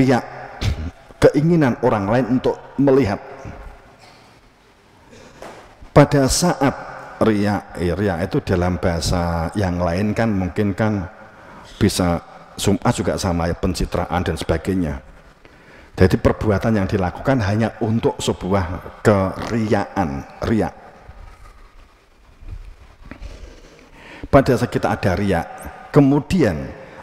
riya, keinginan orang lain untuk melihat. Pada saat riya itu dalam bahasa yang lain kan mungkin kan bisa sum'ah juga sama ya, pencitraan dan sebagainya. Jadi perbuatan yang dilakukan hanya untuk sebuah keriyaan, riya. Pada saat kita ada riya, kemudian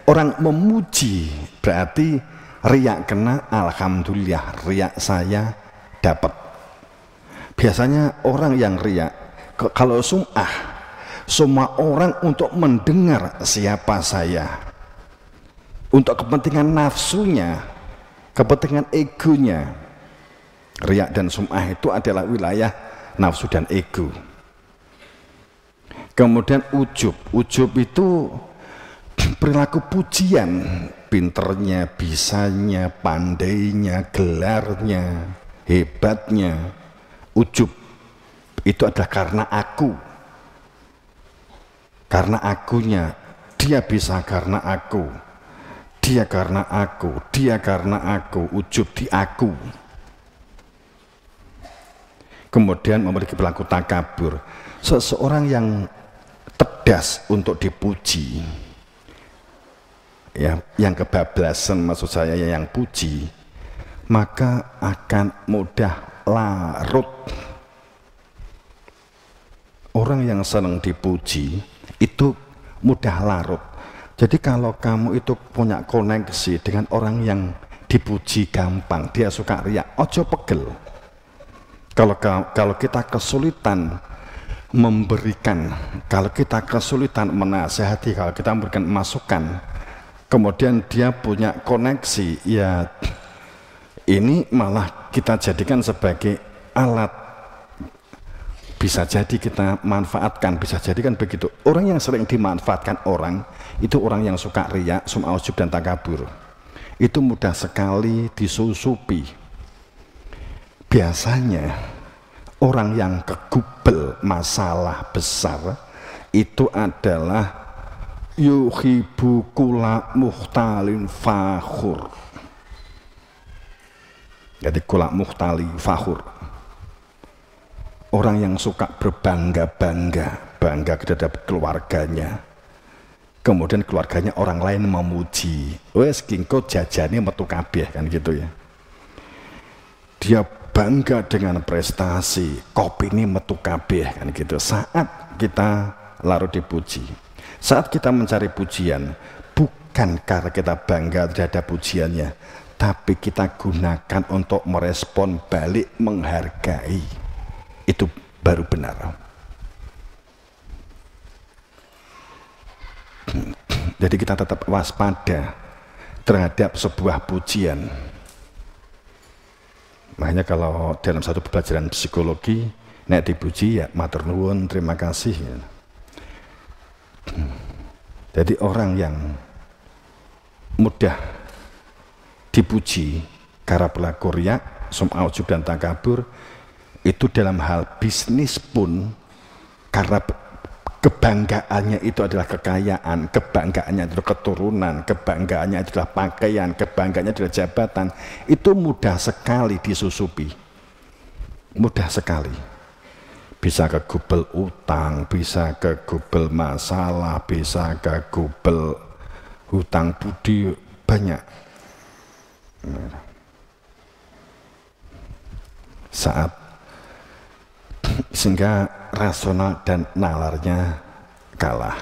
orang memuji, berarti riya kena, alhamdulillah riya saya dapat. Biasanya orang yang riya, kalau sum'ah, semua orang untuk mendengar siapa saya, untuk kepentingan nafsunya, kepentingan egonya. Riya dan sum'ah itu adalah wilayah nafsu dan ego. Kemudian ujub itu perilaku pujian, pinternya, bisanya, pandainya, gelarnya, hebatnya. Ujub itu adalah karena aku, karena akunya, dia bisa karena aku, dia karena aku, dia karena aku, ujub di aku. Kemudian memiliki perilaku takabur, seseorang yang cerdas untuk dipuji, ya, yang kebablasan maksud saya, yang puji, maka akan mudah larut. Orang yang senang dipuji itu mudah larut. Jadi kalau kamu itu punya koneksi dengan orang yang dipuji gampang, dia suka riak, ojo pegel. Kalau kita kesulitan memberikan, kalau kita kesulitan menasehati, kalau kita memberikan masukan, kemudian dia punya koneksi, ya ini malah kita jadikan sebagai alat, bisa jadi kita manfaatkan, bisa jadi kan begitu. Orang yang sering dimanfaatkan orang itu orang yang suka riya, sum'ah, ujub dan takabur, itu mudah sekali disusupi. Biasanya orang yang kegubel masalah besar itu adalah yuhibu kula muhtalin fakhur. Jadi kula muhtali fakhur, orang yang suka berbangga-bangga, bangga terhadap keluarganya, kemudian keluarganya orang lain memuji, wes kingko jajane metu kabeh, kan gitu ya. Dia bangga dengan prestasi, kopi ini metu kabeh, kan gitu. Saat kita larut dipuji, saat kita mencari pujian, bukan karena kita bangga terhadap pujiannya, tapi kita gunakan untuk merespon balik, menghargai, itu baru benar. Jadi kita tetap waspada terhadap sebuah pujian. Makanya kalau dalam satu pembelajaran psikologi, nek dipuji ya matur nuwun, terima kasih. Jadi orang yang mudah dipuji karena perilaku riya, sum'ah, ujub dan takabur, itu dalam hal bisnis pun karena kebanggaannya itu adalah kekayaan, kebanggaannya adalah keturunan, kebanggaannya adalah pakaian, kebanggaannya adalah jabatan, itu mudah sekali disusupi, mudah sekali. Bisa kegubel utang, bisa kegubel masalah, bisa kegubel hutang budi, banyak. Saat sehingga rasional dan nalarnya kalah.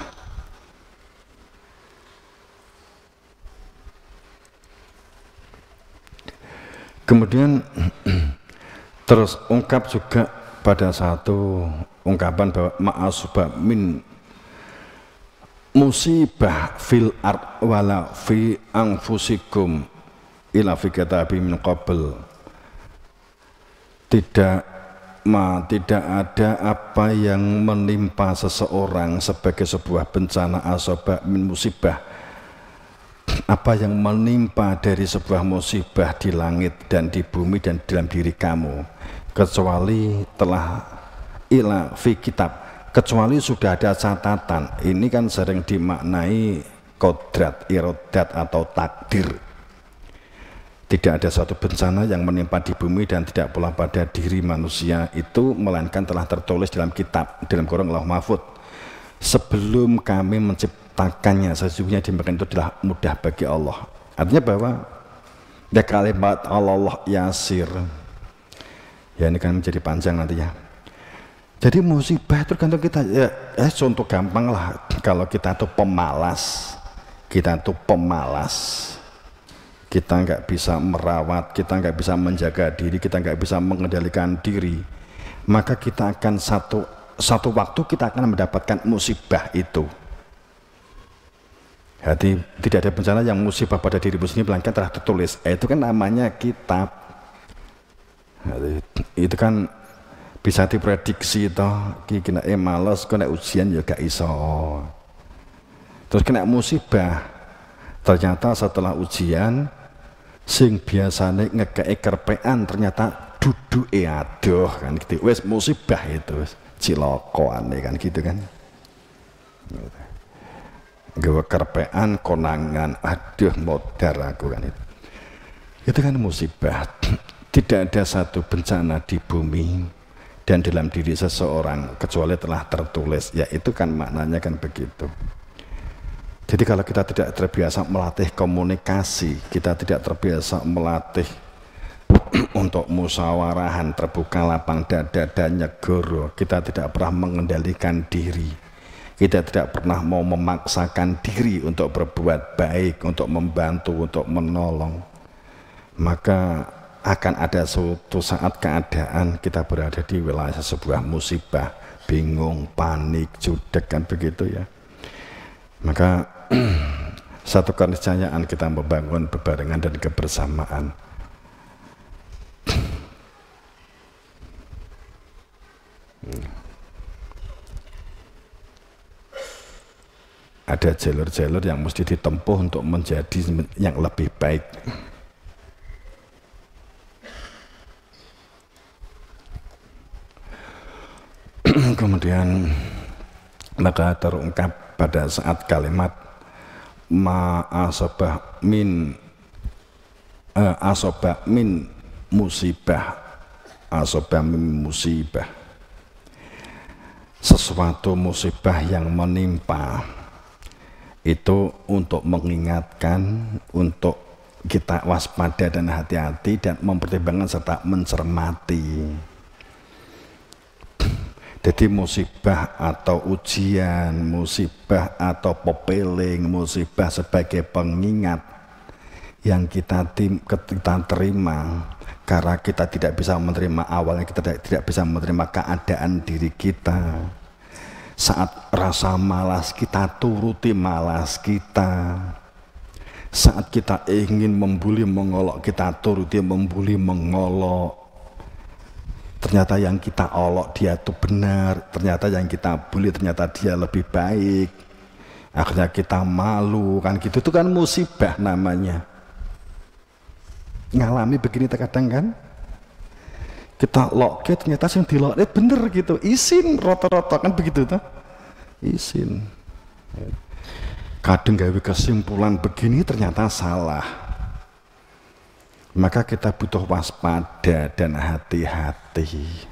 Kemudian terus ungkap juga pada satu ungkapan bahwa ma'asubah min musibah fil ard wala fi anfusikum ila fi kitabi min qabl. Tidak ada apa yang menimpa seseorang sebagai sebuah bencana, asabah min musibah, apa yang menimpa dari sebuah musibah di langit dan di bumi dan dalam diri kamu, kecuali telah ila fi kitab, kecuali sudah ada catatan. Ini kan sering dimaknai kodrat, irodat atau takdir. Tidak ada suatu bencana yang menimpa di bumi dan tidak pula pada diri manusia itu melainkan telah tertulis dalam kitab, dalam Quran Allah Mahfud. Sebelum kami menciptakannya, sesungguhnya demikian itu adalah mudah bagi Allah. Artinya bahwa ya kalimat Allah yasir. Ya ini kan menjadi panjang nantinya. Jadi musibah tergantung kita. Ya, contoh gampang lah. Kalau kita tuh pemalas, kita nggak bisa merawat, kita nggak bisa menjaga diri, kita nggak bisa mengendalikan diri, maka kita akan satu waktu kita akan mendapatkan musibah itu. Jadi tidak ada bencana yang musibah pada dirimu sendiri melainkan telah tertulis. Itu kan namanya kitab. Jadi, itu kan bisa diprediksi toh. Kena males, kena ujian juga iso. Terus kena musibah. Ternyata setelah ujian sing biasanya ngekei kerpean ternyata duduke adoh kan gitu. Wes musibah itu cilokoan kan gitu kan. Gawe kerpean konangan aduh modar aku kan itu. Itu kan musibah. Tidak ada satu bencana di bumi dan dalam diri seseorang kecuali telah tertulis. Ya itu kan maknanya kan begitu. Jadi kalau kita tidak terbiasa melatih komunikasi, kita tidak terbiasa melatih untuk musyawarahan, terbuka lapang dada dan nyegoro, kita tidak pernah mengendalikan diri, kita tidak pernah mau memaksakan diri untuk berbuat baik, untuk membantu, untuk menolong, maka akan ada suatu saat keadaan kita berada di wilayah sebuah musibah, bingung, panik, judek kan begitu ya. Maka satu keniscayaan kita membangun bebarengan dan kebersamaan. Ada jalur-jalur yang mesti ditempuh untuk menjadi yang lebih baik. Kemudian maka terungkap pada saat kalimat asobah min musibah, sesuatu musibah yang menimpa itu untuk mengingatkan, untuk kita waspada dan hati-hati dan mempertimbangkan serta mencermati. Jadi musibah atau ujian, musibah atau pepeling, musibah sebagai pengingat yang kita terima karena kita tidak bisa menerima awalnya, kita tidak bisa menerima keadaan diri kita. Saat rasa malas kita turuti malas kita. Saat kita ingin membuli mengolok kita turuti membuli mengolok. Ternyata yang kita olok dia itu benar, ternyata yang kita bully ternyata dia lebih baik, akhirnya kita malu kan gitu. Itu kan musibah namanya. Ngalami begini terkadang kan, kita loke ternyata yang dilok bener gitu, isin rata-rata kan begitu tuh, isin. Kadang gawe kesimpulan begini ternyata salah. Maka kita butuh waspada dan hati-hati.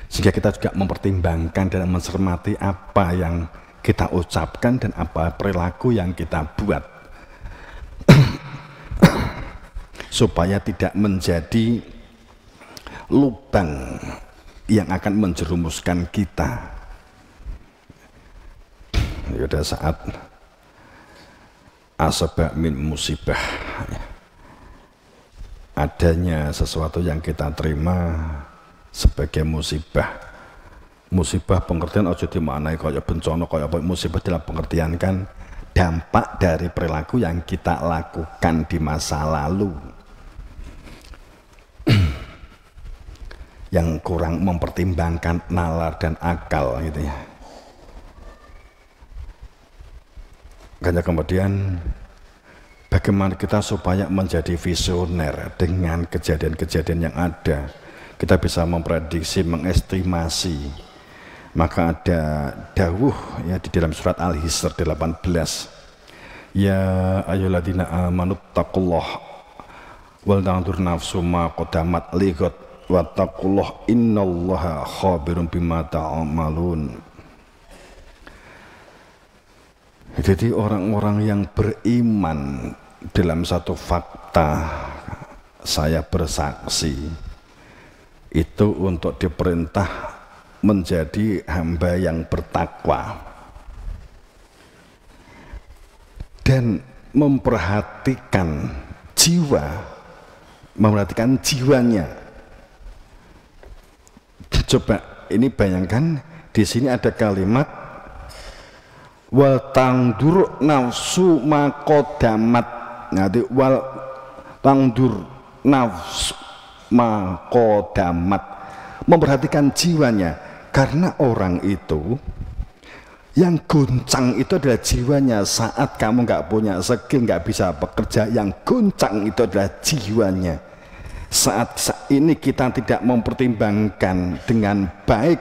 Sehingga kita juga mempertimbangkan dan mencermati apa yang kita ucapkan dan apa perilaku yang kita buat. Supaya tidak menjadi lubang yang akan menjerumuskan kita. Pada saat asabah min musibah, adanya sesuatu yang kita terima sebagai musibah. Musibah pengertian ojo dimaknai kaya bencana, kaya musibah dalam pengertian kan dampak dari perilaku yang kita lakukan di masa lalu. Yang kurang mempertimbangkan nalar dan akal gitu ya. Karena kemudian Bagaimana kita supaya menjadi visioner dengan kejadian-kejadian yang ada. Kita bisa memprediksi, mengestimasi. Maka ada dawuh ya di dalam surat Al-Hisr 18. Ya ayyuhalladzina amanu taqullaha wal tanzur nafsum ma qaddamat lighad wattaqullaha innallaha khabirum bima ta'malun. Jadi orang-orang yang beriman dalam satu fakta, saya bersaksi, itu untuk diperintah menjadi hamba yang bertakwa dan memperhatikan jiwanya. Coba ini bayangkan, di sini ada kalimat wal tangdur nafsu maqaddamat. Nanti wal tangdur nafsu maqaddamat, memperhatikan jiwanya, karena orang itu yang goncang itu adalah jiwanya. Saat kamu nggak punya skill, nggak bisa bekerja, yang goncang itu adalah jiwanya. Saat ini kita tidak mempertimbangkan dengan baik,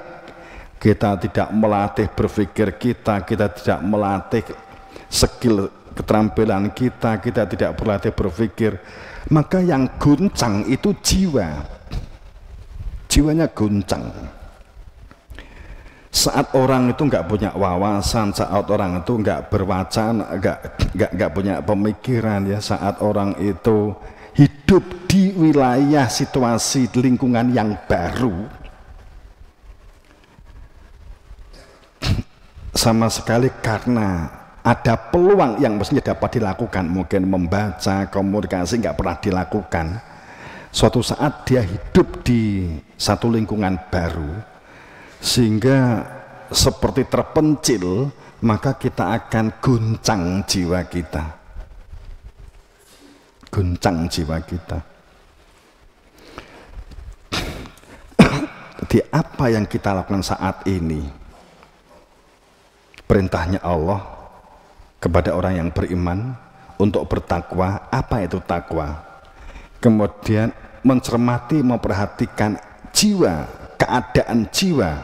kita tidak melatih berpikir kita tidak melatih skill keterampilan kita tidak berlatih berpikir, maka yang goncang itu jiwanya goncang. Saat orang itu nggak punya wawasan, saat orang itu nggak berwacana, nggak punya pemikiran ya, saat orang itu hidup di wilayah situasi lingkungan yang baru, sama sekali karena ada peluang yang mestinya dapat dilakukan, mungkin membaca, komunikasi nggak pernah dilakukan. Suatu saat dia hidup di satu lingkungan baru, sehingga seperti terpencil, maka kita akan goncang jiwa kita. Goncang jiwa kita. Jadi apa yang kita lakukan saat ini? Perintahnya Allah kepada orang yang beriman untuk bertakwa. Apa itu takwa? Kemudian mencermati, memperhatikan jiwa, keadaan jiwa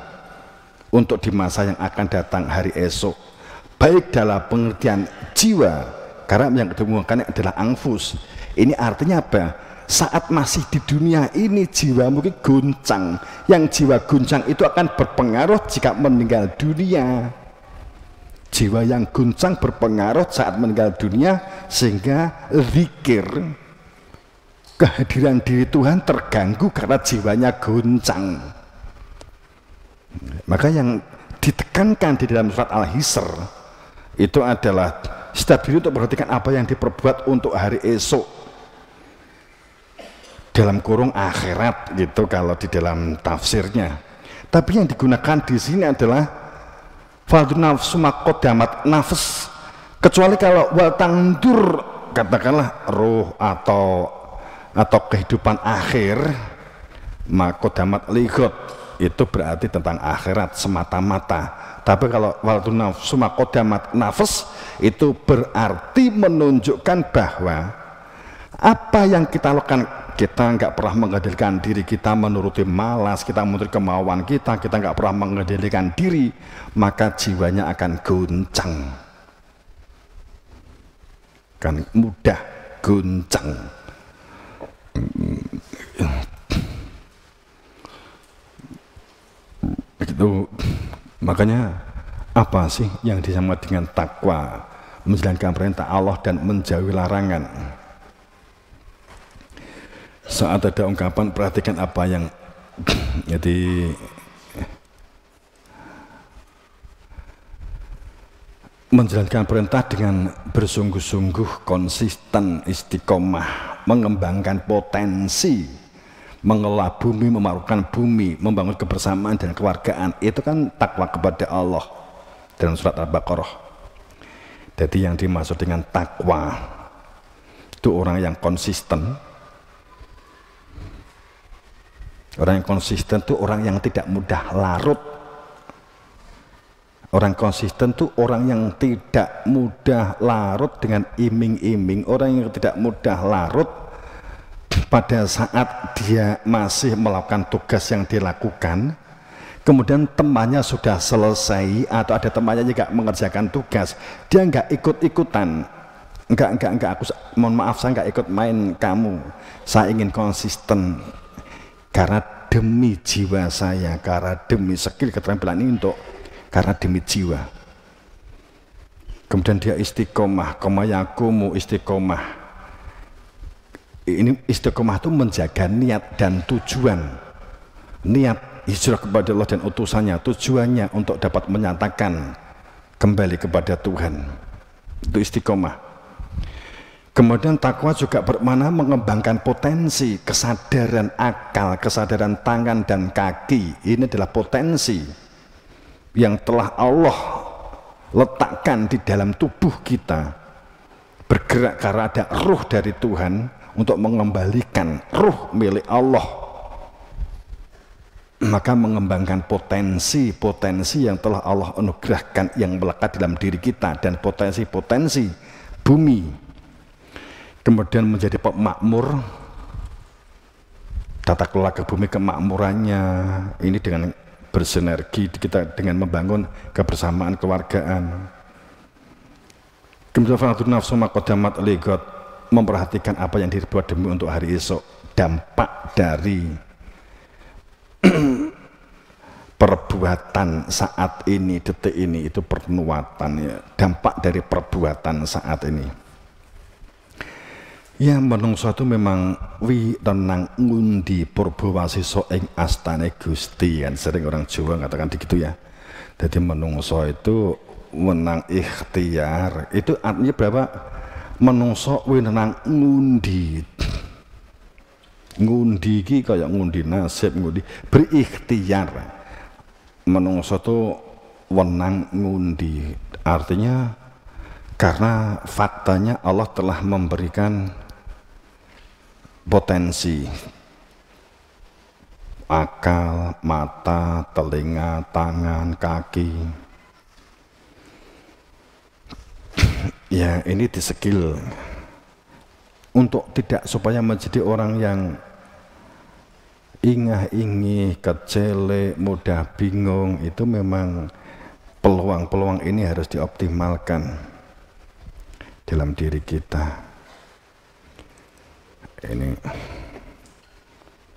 untuk di masa yang akan datang, hari esok, baik dalam pengertian jiwa, karena yang ditemukan adalah anfus. Ini artinya apa? Saat masih di dunia ini jiwa mungkin goncang, yang jiwa goncang itu akan berpengaruh jika meninggal dunia. Jiwa yang goncang berpengaruh saat meninggal dunia, sehingga zikir, kehadiran diri Tuhan terganggu karena jiwanya goncang. Maka yang ditekankan di dalam surat Al-Hisr itu adalah setiap diri untuk perhatikan apa yang diperbuat untuk hari esok, dalam kurung akhirat gitu kalau di dalam tafsirnya. Tapi yang digunakan di sini adalah fardun nafsu maqaddamat, nafs, kecuali kalau wal tangdur, katakanlah roh atau kehidupan akhir, maqaddamat lighad, itu berarti tentang akhirat semata-mata. Tapi kalau fardun nafsu maqaddamat nafs, itu berarti menunjukkan bahwa apa yang kita lakukan, kita nggak pernah mengendalikan diri kita menuruti malas, kita menuruti kemauan kita nggak pernah mengendalikan diri, maka jiwanya akan goncang, kan mudah goncang. Begitu. Makanya apa sih yang disama dengan takwa? Menjalankan perintah Allah dan menjauhi larangan. Saat ada ungkapan, perhatikan apa yang jadi menjalankan perintah dengan bersungguh-sungguh, konsisten, istiqomah, mengembangkan potensi, mengelola bumi, memakmurkan bumi, membangun kebersamaan dan keluargaan. Itu kan takwa kepada Allah dalam surat Al-Baqarah. Jadi yang dimaksud dengan takwa itu orang yang konsisten. Orang yang konsisten itu orang yang tidak mudah larut Orang konsisten tuh orang yang tidak mudah larut dengan iming-iming, orang yang tidak mudah larut pada saat dia masih melakukan tugas yang dilakukan, kemudian temannya sudah selesai atau ada temannya juga mengerjakan tugas, dia nggak ikut-ikutan, enggak, aku mohon maaf saya nggak ikut main kamu, saya ingin konsisten karena demi jiwa saya, karena demi skill keterampilan ini untuk karena demi jiwa. Kemudian dia istiqomah, komayakumu istiqomah. Ini istiqomah itu menjaga niat dan tujuan. Niat hijrah kepada Allah dan utusannya, tujuannya untuk dapat menyatakan kembali kepada Tuhan. Itu istiqomah. Kemudian takwa juga bermakna mengembangkan potensi, kesadaran akal, kesadaran tangan dan kaki. Ini adalah potensi yang telah Allah letakkan di dalam tubuh kita, bergerak karena ada ruh dari Tuhan untuk mengembalikan ruh milik Allah. Maka mengembangkan potensi-potensi yang telah Allah anugerahkan yang melekat dalam diri kita dan potensi-potensi bumi. Kemudian menjadi pemakmur, tata kelola ke bumi kemakmurannya ini dengan bersinergi kita dengan membangun kebersamaan keluargaan. Kemudian fa'atu nafsu maqaddamat ligot, memperhatikan apa yang dibuat demi untuk hari esok. Dampak dari perbuatan saat ini, detik ini, itu pernuatan ya. Dampak dari perbuatan saat ini. Ya menungso itu memang tenang ngundi purbawasiso ing astane Gusti, kan sering orang Jawa katakan begitu ya. Jadi menungso itu menang ikhtiar, itu artinya berapa? Menungso tenang ngundi. Ngundi ki kayak ngundi nasib, ngundi berikhtiar. Menungso itu wenang ngundi, artinya karena faktanya Allah telah memberikan potensi akal, mata, telinga, tangan, kaki. Ya ini di skill untuk tidak supaya menjadi orang yang ingah-ingih, kecele, mudah bingung. Itu memang peluang-peluang ini harus dioptimalkan dalam diri kita. Ini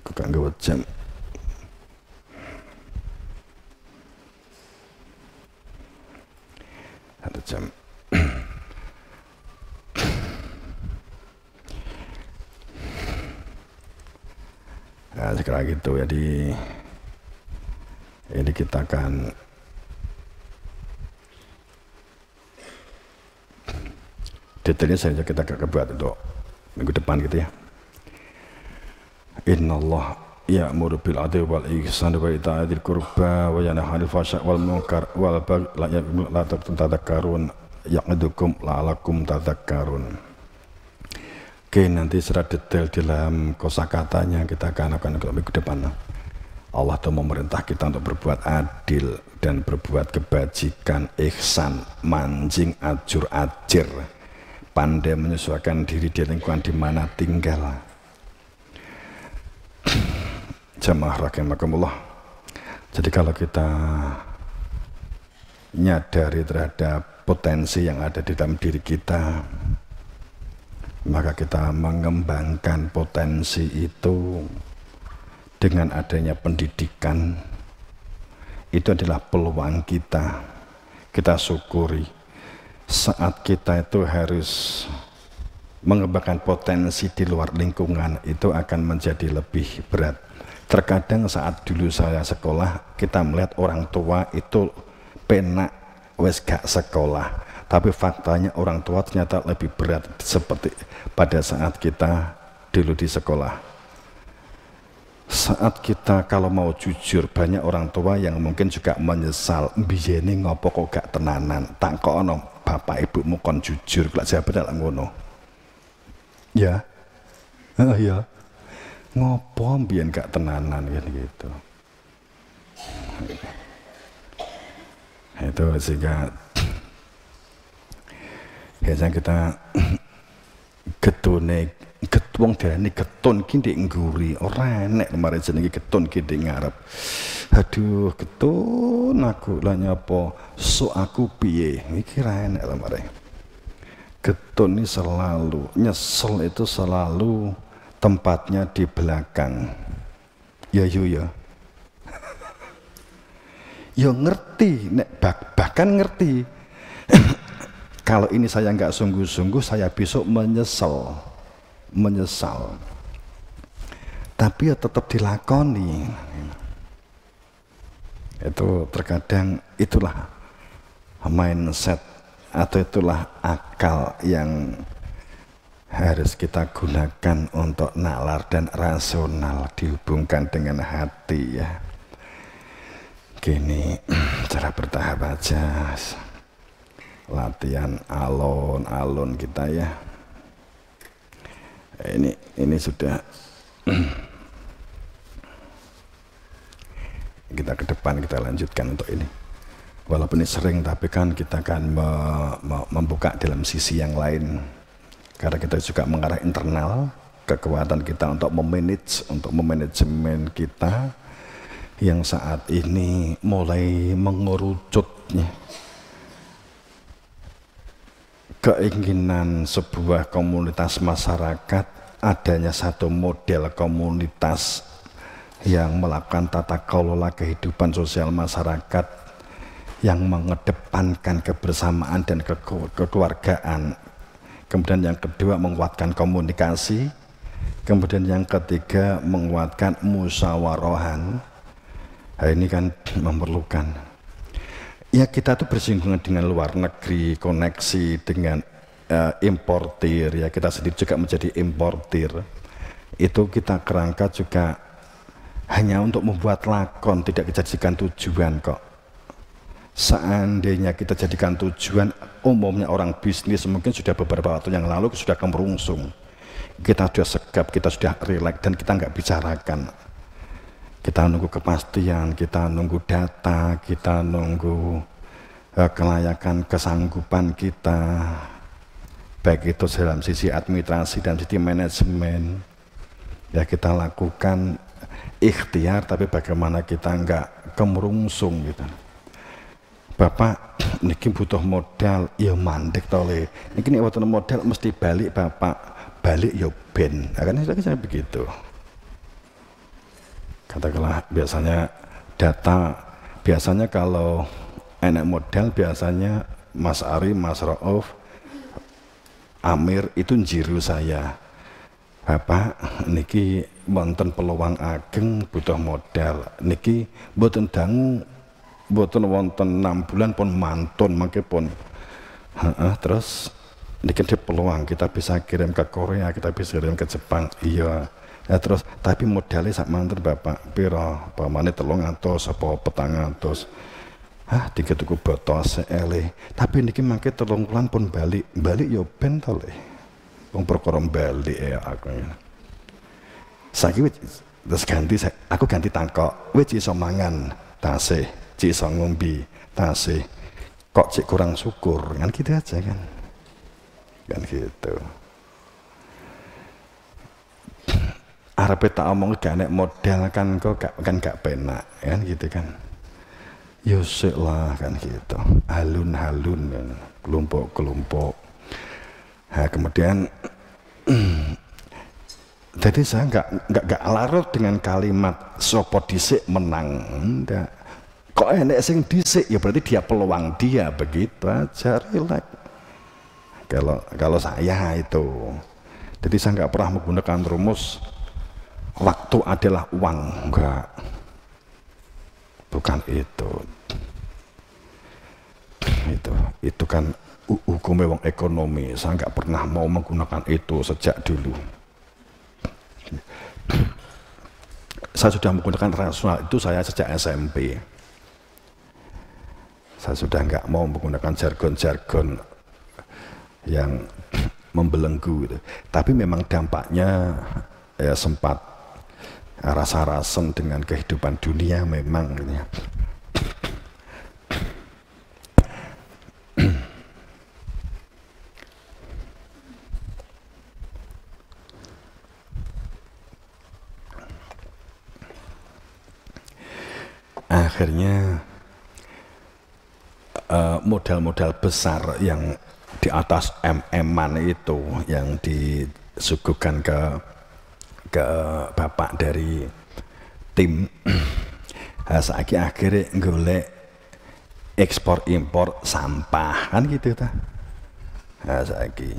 aku gak nggawa jam. Ada jam. Nah sekarang gitu ya, ini kita akan detailnya saja kita buat untuk minggu depan gitu ya. Innallah ya'muru bil adli wal ihsani wa ita'i dzil qurba wa yanha 'anil fahsya'i wal munkar wal baghi la tadhakkarun ya'idukum la'allakum tadhakkarun. Oke, nanti secara detail dalam kosakatanya kita akan minggu depan. Allah telah memerintah kita untuk berbuat adil dan berbuat kebajikan, ihsan, manjing, ajur ajir, pandai menyesuaikan diri di lingkungan di mana tinggal. Jamaah rahimakumullah. Jadi kalau kita nyadari terhadap potensi yang ada di dalam diri kita, maka kita mengembangkan potensi itu dengan adanya pendidikan. Itu adalah peluang kita. Kita syukuri saat kita itu harus mengembangkan potensi di luar lingkungan, itu akan menjadi lebih berat. Terkadang saat dulu saya sekolah, kita melihat orang tua itu penak wes gak sekolah, tapi faktanya orang tua ternyata lebih berat seperti pada saat kita dulu di sekolah. Saat kita kalau mau jujur, banyak orang tua yang mungkin juga menyesal, mbiyene ngopo kok gak tenanan, tak kono bapak ibumu kon jujur, kelak jawaban dalam ngono. Ya, ya. Ngopo mbiyen gak tenanan kan gitu. Itu sehingga biasanya kita getune wong darani getun ki ndek ngguri ora enek kemarin jenenge getun ki ndek ngarep. Aduh getun aku lah nyapa sok aku piye iki ra enek kemarin. Getun ini selalu nyesel itu selalu tempatnya di belakang. Ya yo ya. Ya ngerti nek bahkan ngerti. Kalau ini saya nggak sungguh-sungguh, saya besok menyesal. Tapi ya tetap dilakoni. Itu terkadang itulah mindset atau itulah akal yang harus kita gunakan untuk nalar dan rasional dihubungkan dengan hati ya. Gini, cara bertahap aja. Latihan alon-alon kita ya. Ini sudah kita ke depan kita lanjutkan untuk ini. Walaupun ini sering tapi kan kita akan membuka dalam sisi yang lain. Karena kita juga mengarah internal kekuatan kita untuk memanajemen kita yang saat ini mulai mengerucutnya. Keinginan sebuah komunitas masyarakat adanya satu model komunitas yang melakukan tata kelola kehidupan sosial masyarakat yang mengedepankan kebersamaan dan kekeluargaan. Kemudian yang kedua menguatkan komunikasi. Kemudian yang ketiga menguatkan musyawarohan. Nah, ini kan memerlukan. Ya kita tuh bersinggungan dengan luar negeri, koneksi dengan importir, ya kita sendiri juga menjadi importir. Itu kita kerangka juga hanya untuk membuat lakon, tidak dijadikan tujuan kok. Seandainya kita jadikan tujuan, umumnya orang bisnis mungkin sudah beberapa waktu yang lalu sudah kemerungsung. Kita sudah segap, kita sudah rileks dan kita nggak bicarakan. Kita nunggu kepastian, kita nunggu data, kita nunggu kelayakan kesanggupan kita, baik itu dalam sisi administrasi dan sisi manajemen. Ya kita lakukan ikhtiar, tapi bagaimana kita nggak kemerungsung gitu. Bapak, niki butuh modal, ya mandek tole. Niki nek butuh modal mesti balik bapak, balik ya ben. Akan saya begitu. Katakanlah biasanya data, biasanya kalau enak modal biasanya Mas Ari, Mas Rauf, Amir itu njiru saya. Bapak niki wonten peluang ageng butuh modal. Niki mboten dangu, mboten wonten 6 bulan pun mantun mangke pun. Terus niki ada peluang kita bisa kirim ke Korea, kita bisa kirim ke Jepang. Iya. Ya terus tapi modalnya sak manten Bapak pira pamane 300 apa 400. Tiga tuku botol seele. Tapi niki mangke 3 bulan pun balik yo ben to le. Wong perkara balik ya aku. Saiki terus aku ganti tangkok. Wis iso mangan tasih, cik iso ngombe tasih. Kok cik kurang syukur kan gitu aja kan. Kan gitu. Arepe tak omong gak nek modal kan kok gak penak kan gitu kan. Yusik lah kan gitu. Halun-halun kan, kelompok-kelompok. Nah, kemudian jadi saya nggak larut dengan kalimat sopo dhisik menang. Enggak. Kok enek sing dhisik ya berarti dia peluang dia begitu aja relax. Kalau saya itu. Jadi saya nggak pernah menggunakan rumus waktu adalah uang, enggak, bukan itu kan hukum wong ekonomi. Saya nggak pernah mau menggunakan itu sejak dulu. Saya sudah menggunakan rasional itu saya sejak SMP. Saya sudah nggak mau menggunakan jargon-jargon yang membelenggu gitu. Tapi memang dampaknya ya sempat rasa-rasen dengan kehidupan dunia memang ya. akhirnya modal-modal besar yang di atas MM-an itu yang disuguhkan ke bapak dari tim saiki akhirnya golek ekspor impor sampah kan gitu ta. Saiki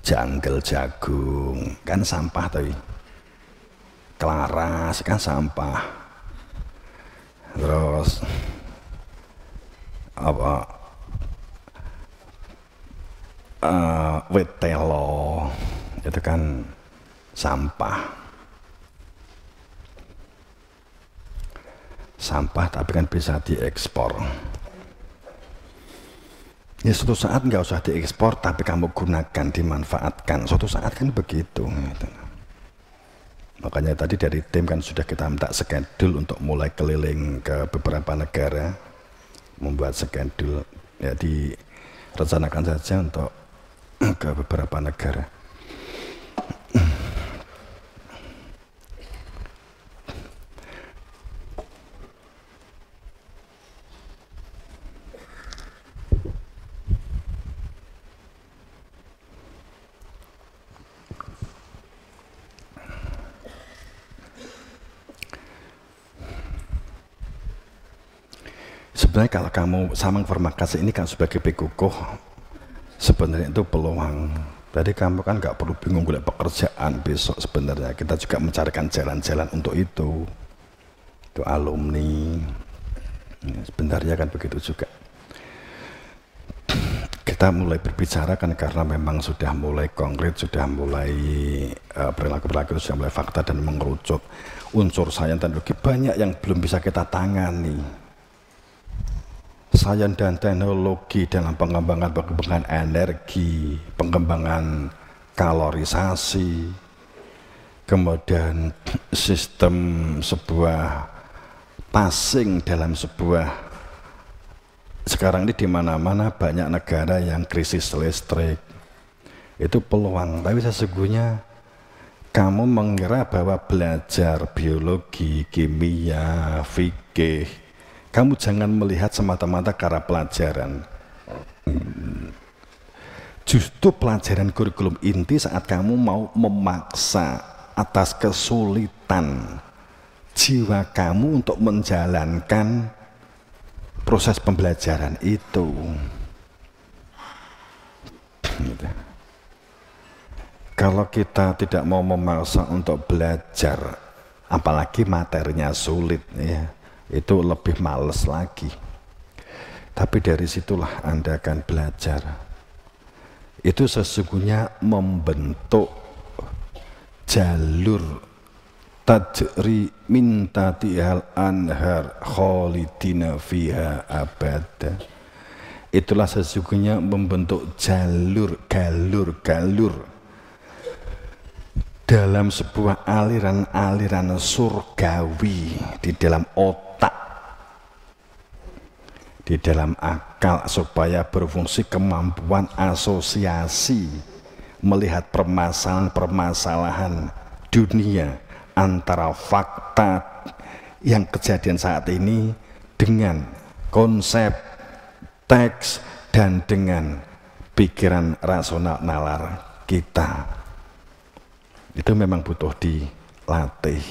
janggal jagung kan sampah tapi kelaras kan sampah, terus apa wit telo itu kan sampah tapi kan bisa diekspor. Ya suatu saat nggak usah diekspor tapi kamu gunakan, dimanfaatkan, suatu saat kan begitu gitu. Makanya tadi dari tim kan sudah kita minta schedule untuk mulai keliling ke beberapa negara, membuat schedule, ya direncanakan saja untuk ke beberapa negara. Sebenarnya kalau kamu Samang Farmakasi ini kan sebagai pikukuh, sebenarnya itu peluang. Jadi kamu kan nggak perlu bingung golek pekerjaan besok, sebenarnya kita juga mencarikan jalan-jalan untuk itu alumni. Ya, sebenarnya kan begitu juga. Kita mulai berbicara kan karena memang sudah mulai konkret, sudah mulai perilaku-perilaku sudah mulai fakta dan mengerucut unsur sains dan teknologi banyak yang belum bisa kita tangani. Sains dan teknologi dalam pengembangan energi, pengembangan kalorisasi, kemudian sistem sebuah passing dalam sebuah, sekarang ini di mana-mana banyak negara yang krisis listrik, itu peluang. Tapi sesungguhnya kamu mengira bahwa belajar biologi, kimia, fikih, kamu jangan melihat semata-mata karena pelajaran. Justru pelajaran kurikulum inti saat kamu mau memaksa atas kesulitan jiwa kamu untuk menjalankan proses pembelajaran itu. Gitu. Kalau kita tidak mau memaksa untuk belajar, apalagi materinya sulit, ya, itu lebih males lagi. Tapi dari situlah Anda akan belajar. Itu sesungguhnya membentuk jalur tajri min tatihal anhar khalidina fiha abada. Itulah sesungguhnya membentuk jalur dalam sebuah aliran-aliran surgawi di dalam otak, di dalam akal, supaya berfungsi kemampuan asosiasi melihat permasalahan-permasalahan dunia antara fakta yang kejadian saat ini dengan konsep teks dan dengan pikiran rasional nalar kita. Itu memang butuh dilatih.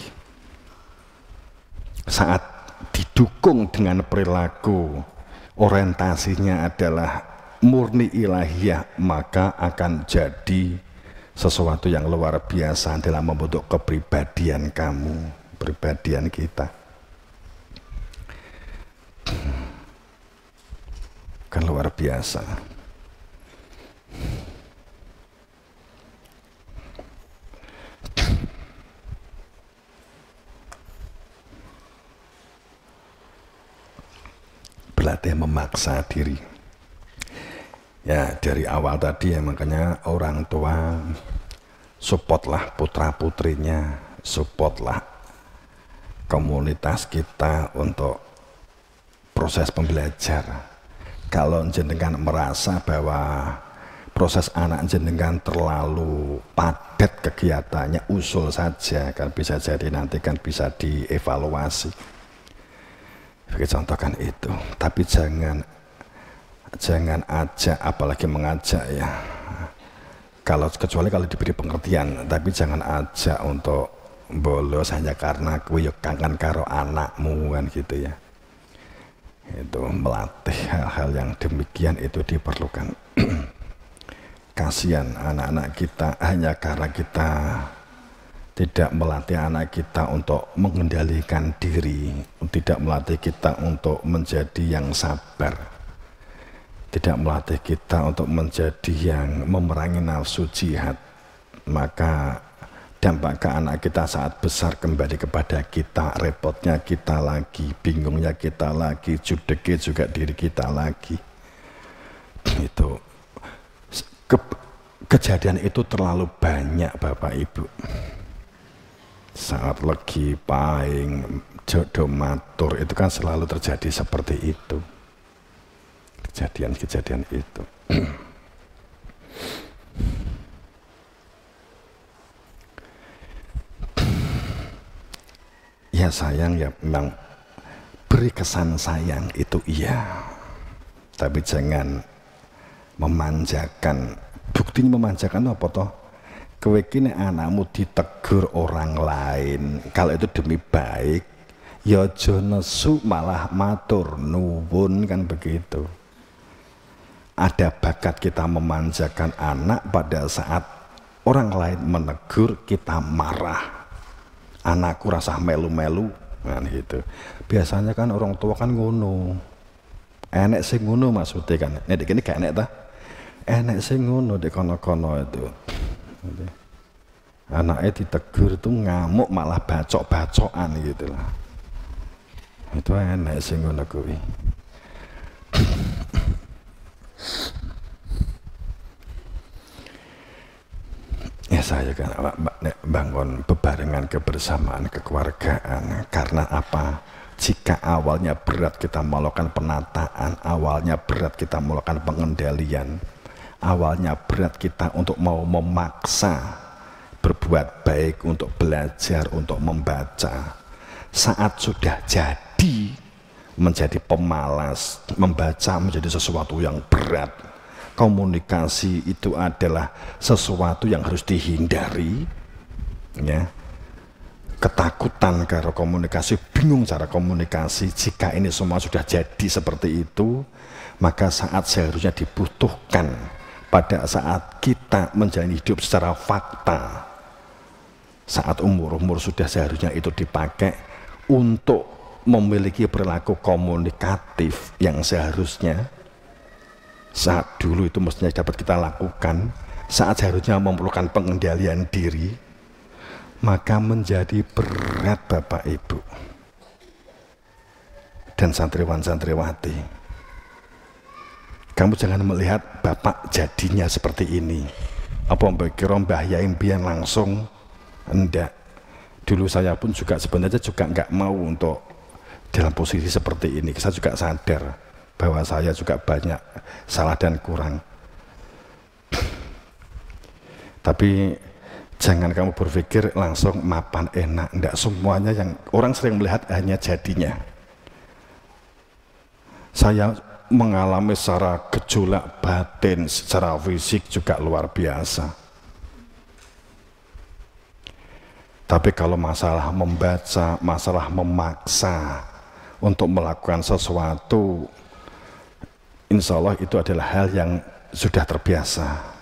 Saat didukung dengan perilaku orientasinya adalah murni ilahiyah, maka akan jadi sesuatu yang luar biasa dalam membentuk kepribadian kamu, kepribadian kita. Kan luar biasa. Berlatih memaksa diri. Ya, dari awal tadi ya, makanya orang tua supportlah putra-putrinya, supportlah komunitas kita untuk proses pembelajar. Kalau jenengan merasa bahwa proses anak jenengan terlalu padat kegiatannya, usul saja, kan bisa jadi nanti kan bisa dievaluasi. Sebagai contoh kan itu. Tapi jangan ajak, apalagi mengajak ya. Kecuali kalau diberi pengertian, tapi jangan ajak untuk bolos hanya karena kuwi kangen karo anakmu kan gitu ya. Itu melatih hal-hal yang demikian itu diperlukan. Kasihan anak-anak kita hanya karena kita tidak melatih anak kita untuk mengendalikan diri, tidak melatih kita untuk menjadi yang sabar, tidak melatih kita untuk menjadi yang memerangi nafsu jihad, maka dampak ke anak kita saat besar kembali kepada kita, repotnya kita lagi, bingungnya kita lagi, judeknya juga diri kita lagi. Itu kejadian itu terlalu banyak Bapak Ibu. Saat lagi paing jodoh matur itu kan selalu terjadi seperti itu. Kejadian-kejadian itu. Ya sayang ya memang beri kesan sayang itu iya. Tapi jangan memanjakan. Buktinya memanjakan apa toh? Kowe iki nek anakmu ditegur orang lain, kalau itu demi baik, ya aja nesu malah matur nuwun kan begitu. Ada bakat kita memanjakan anak pada saat orang lain menegur kita marah. Anakku rasa melu-melu kan gitu. Biasanya kan orang tua kan ngono. Enek sing ngono maksudnya kan. Nek iki gak enek ta? Enek sing ngono di kono-kono itu. Anaknya ditegur itu ngamuk malah bacok-bacokan gitu lah. Itu enek sing ngono kuwi. Ya saya kan bangun bebarengan kebersamaan kekeluargaan karena apa? Jika awalnya berat kita melakukan penataan, awalnya berat kita melakukan pengendalian, awalnya berat kita untuk mau memaksa berbuat baik, untuk belajar, untuk membaca. Saat sudah jadi menjadi pemalas, membaca menjadi sesuatu yang berat. Komunikasi itu adalah sesuatu yang harus dihindari, ya. Ketakutan karena komunikasi, bingung cara komunikasi. Jika ini semua sudah jadi seperti itu, maka saat seharusnya dibutuhkan pada saat kita menjalani hidup secara fakta, saat umur-umur sudah seharusnya itu dipakai untuk memiliki perilaku komunikatif yang seharusnya saat dulu itu mestinya dapat kita lakukan, saat seharusnya memerlukan pengendalian diri, maka menjadi berat Bapak Ibu dan santriwan-santriwati. Kamu jangan melihat Bapak jadinya seperti ini. Apa kira Mbah Yai mbiyen langsung? Enggak. Dulu saya pun juga sebenarnya juga nggak mau untuk dalam posisi seperti ini. Saya juga sadar bahwa saya juga banyak salah dan kurang. Tapi jangan kamu berpikir langsung mapan enak. Enggak, semuanya yang orang sering melihat hanya jadinya. Saya mengalami secara gejolak batin, secara fisik juga luar biasa. Tapi kalau masalah membaca, masalah memaksa untuk melakukan sesuatu, insya Allah itu adalah hal yang sudah terbiasa.